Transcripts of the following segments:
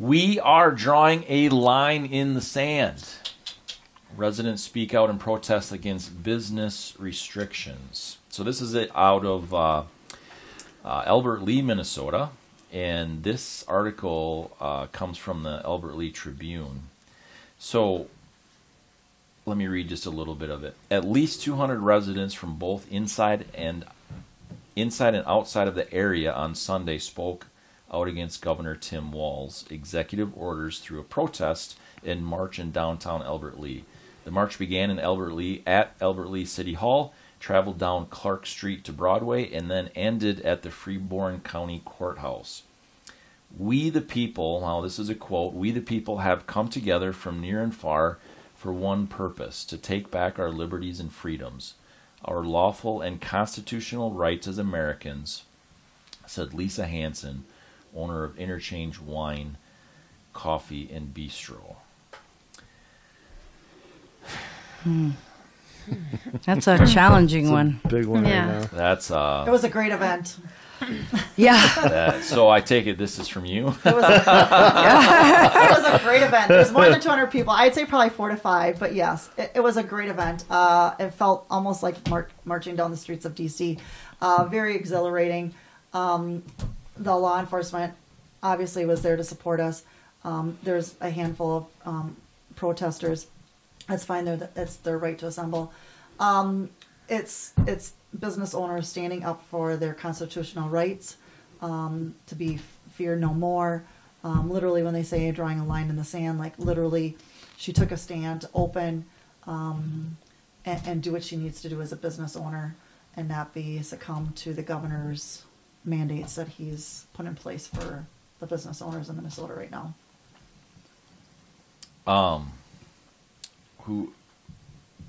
We are drawing a line in the sand. Residents speak out in protest against business restrictions. So this is out of Albert Lea, Minnesota. And this article comes from the Albert Lea Tribune. So let me read just a little bit of it. At least 200 residents from both inside and outside of the area on Sunday spoke out against Governor Tim Walz's executive orders through a protest and march in downtown Albert Lea. The march began in Albert Lea at Albert Lea City Hall, traveled down Clark Street to Broadway, and then ended at the Freeborn County Courthouse. We the people, now this is a quote, we the people have come together from near and far for one purpose, to take back our liberties and freedoms, our lawful and constitutional rights as Americans, said Lisa Hansen, owner of Interchange Wine, Coffee, and Bistro. That's a challenging one. Big one right now. That's It was a great event. Yeah. so I take it this is from you. It was a great event. There's more than 200 people. I'd say probably 4 to 5, but yes, it was a great event. It felt almost like marching down the streets of D.C. Very exhilarating. The law enforcement obviously was there to support us. There's a handful of protesters. That's fine. It's their right to assemble. It's business owners standing up for their constitutional rights, to be fear no more. Literally, when they say drawing a line in the sand, like literally, she took a stand to open and do what she needs to do as a business owner, and not be succumb to the governor's mandates that he's put in place for the business owners in Minnesota right now.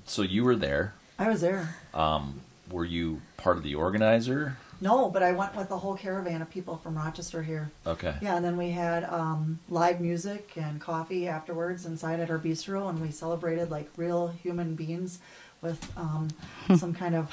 So you were there. I was there. Were you part of the organizer? No, but I went with a whole caravan of people from Rochester here. Okay. Yeah, and then we had live music and coffee afterwards inside at our bistro, and we celebrated like real human beings with some kind of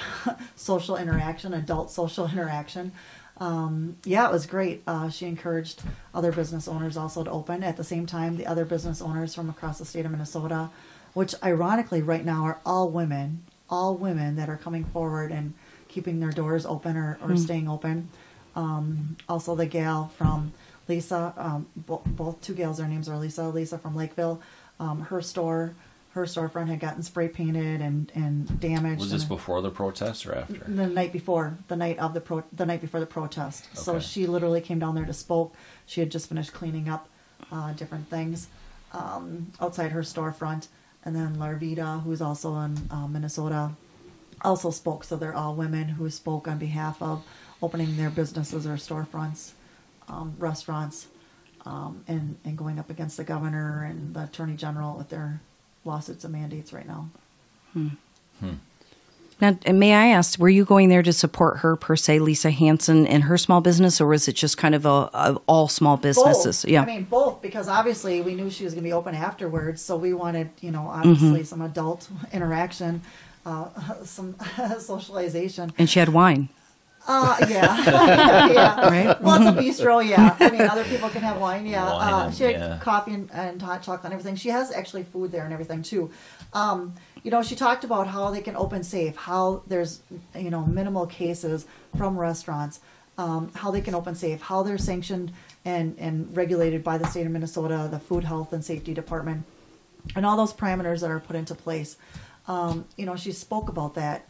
social interaction, adult social interaction. Yeah, it was great. She encouraged other business owners also to open. At the same time, the other business owners from across the state of Minnesota, which ironically right now are all women that are coming forward and keeping their doors open or staying open. Also the gal from Lisa, both two gals, their names are Lisa from Lakeville. Her storefront had gotten spray painted and damaged. Was this before the protest or after? The night before, the night before the protest. Okay. So she literally came down there to spoke. She had just finished cleaning up different things outside her storefront. And then Larvita, who's also in Minnesota, also spoke. So they're all women who spoke on behalf of opening their businesses or storefronts, restaurants, and going up against the governor and the attorney general with their lawsuits and mandates right now. Now, may I ask, were you going there to support her per se, Lisa Hansen, and her small business, or was it just kind of all small businesses? Both. Yeah, I mean both, because obviously we knew she was going to be open afterwards, so we wanted, obviously some adult interaction, some socialization. And she had wine. Yeah. Right? Well, it's a bistro, yeah. I mean, other people can have wine, yeah. Wine, she had coffee and hot chocolate and everything. She has actually food there and everything, too. She talked about how they can open safe, how there's, minimal cases from restaurants, how they can open safe, how they're sanctioned and regulated by the state of Minnesota, the Food, Health, and Safety Department, and all those parameters that are put into place. She spoke about that,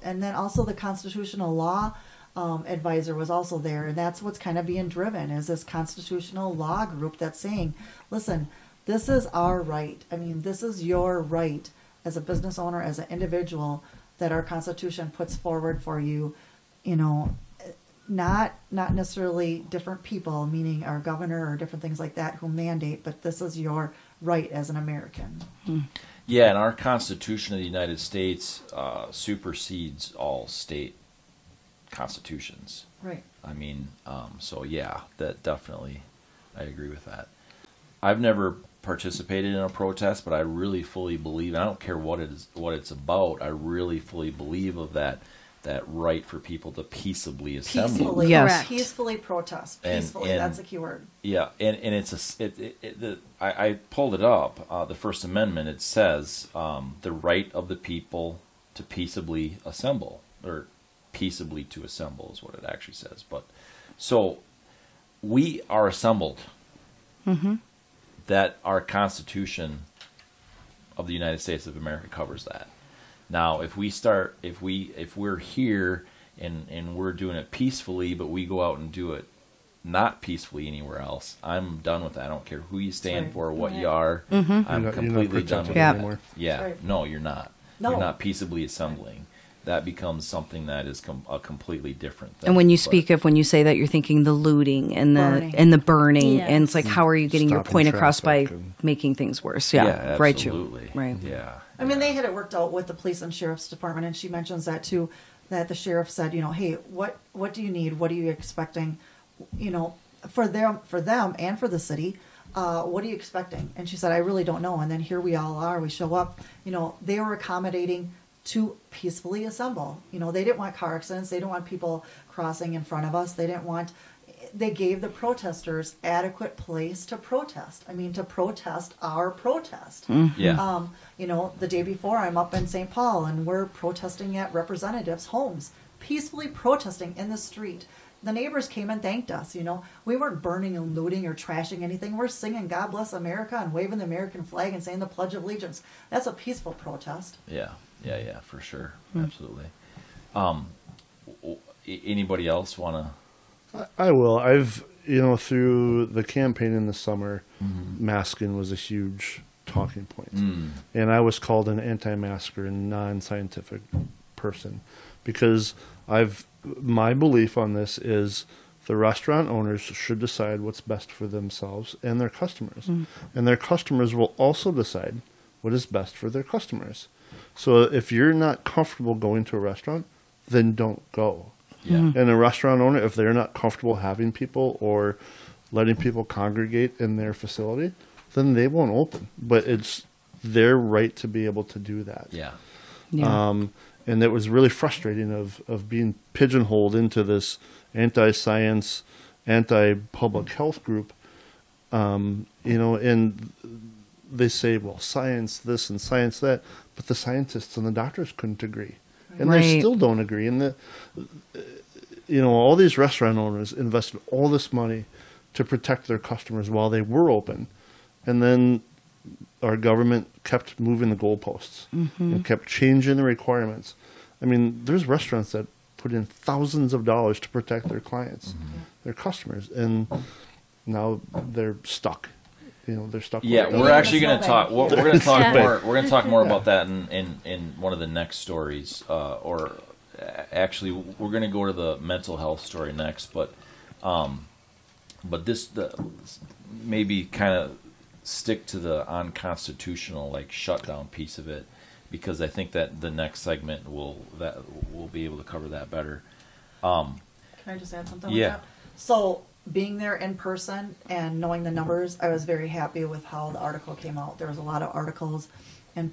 and then also the constitutional law advisor was also there, and that's what's kind of being driven, is this constitutional law group that's saying, listen, this is our right. I mean, this is your right as a business owner, as an individual, that our Constitution puts forward for you, not necessarily different people, meaning our governor or different things like that who mandate, but this is your right as an American. Yeah, and our Constitution of the United States supersedes all state constitutions. Right. I mean, so yeah, that definitely, I agree with that. I've never participated in a protest, but I really fully believe, I don't care what it's about, I really fully believe of that right for people to peaceably assemble. Peacefully, Yes. Correct. peacefully protest. Peacefully, And- that's the key word. Yeah, and it's I pulled it up. The First Amendment, it says the right of the people to peaceably assemble, or peaceably to assemble is what it actually says. But so we are assembled. That our Constitution of the United States of America covers that. Now, if we're here and we're doing it peacefully, but we go out and do it not peacefully anywhere else, I'm done with that. I don't care who you stand Right. for, what you Right. are. Mm-hmm. I'm You're not completely done protected with Yeah. that. anymore. Yeah, Right. no, you're not. No. You're not peaceably assembling. That becomes something that is a completely different thing. And when you But- speak of, when you say that, you're thinking the looting and the burning, Yes. and it's like, how are you getting your Stopping point across by traffic and- making things worse? yeah, Yeah, right. You absolutely. right. Yeah. I mean, they had it worked out with the police and sheriff's department, and she mentions that too. That the sheriff said, hey, what do you need? What are you expecting? For them, and for the city. What are you expecting? And she said, I really don't know. And then here we all are. We show up. They were accommodating to peacefully assemble. They didn't want car accidents. They didn't want people crossing in front of us. They gave the protesters adequate place to protest. To protest our protest. Yeah. The day before, I'm up in St. Paul, and we're protesting at representatives' homes, peacefully protesting in the street. The neighbors came and thanked us. We weren't burning and looting or trashing anything. We're singing "God Bless America" and waving the American flag and saying the Pledge of Allegiance. That's a peaceful protest. Yeah, for sure, absolutely. Anybody else want to? I will. I've, through the campaign in the summer, masking was a huge talking point. And I was called an anti-masker and non-scientific person because my belief on this is the restaurant owners should decide what's best for themselves and their customers. And their customers will also decide what is best for their customers. So if you're not comfortable going to a restaurant, then don't go. Yeah. And a restaurant owner, if they're not comfortable having people or letting people congregate in their facility, then they won't open. But it's their right to be able to do that. Yeah. And it was really frustrating of being pigeonholed into this anti-science, anti-public health group. And they say, well, science this and science that, but the scientists and the doctors couldn't agree. And they Right. still don't agree. And all these restaurant owners invested all this money to protect their customers while they were open. And then our government kept moving the goalposts and kept changing the requirements. There's restaurants that put in thousands of dollars to protect their clients, their customers, and now they're stuck. They're stuck. Yeah, with it. we're actually going to talk. We're going to talk Yeah. more. We're going to talk more about that in one of the next stories. Actually, we're going to go to the mental health story next. But maybe kind of stick to the unconstitutional shutdown piece of it, because I think that the next segment will be able to cover that better. Can I just add something? Yeah. With that? So being there in person and knowing the numbers, I was very happy with how the article came out. There was a lot of articles and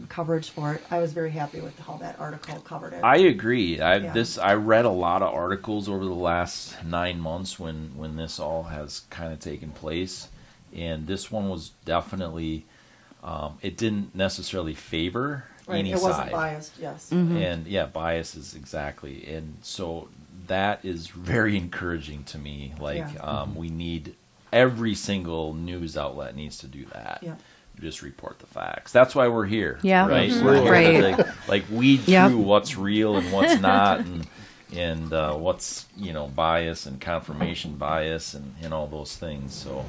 coverage for it. I was very happy with how that article covered it. I agree. I Yeah. read a lot of articles over the last 9 months when this all has kind of taken place, and this one was definitely. It didn't necessarily favor Right, any it side. wasn't biased. Yes. And biases exactly, and so that is very encouraging to me. We need every single news outlet needs to do that. Yeah. Just report the facts. That's why we're here. Yeah. Right. Mhm. We're here Right. to weed Yep. through what's real and what's not, and what's bias and confirmation bias and all those things. So.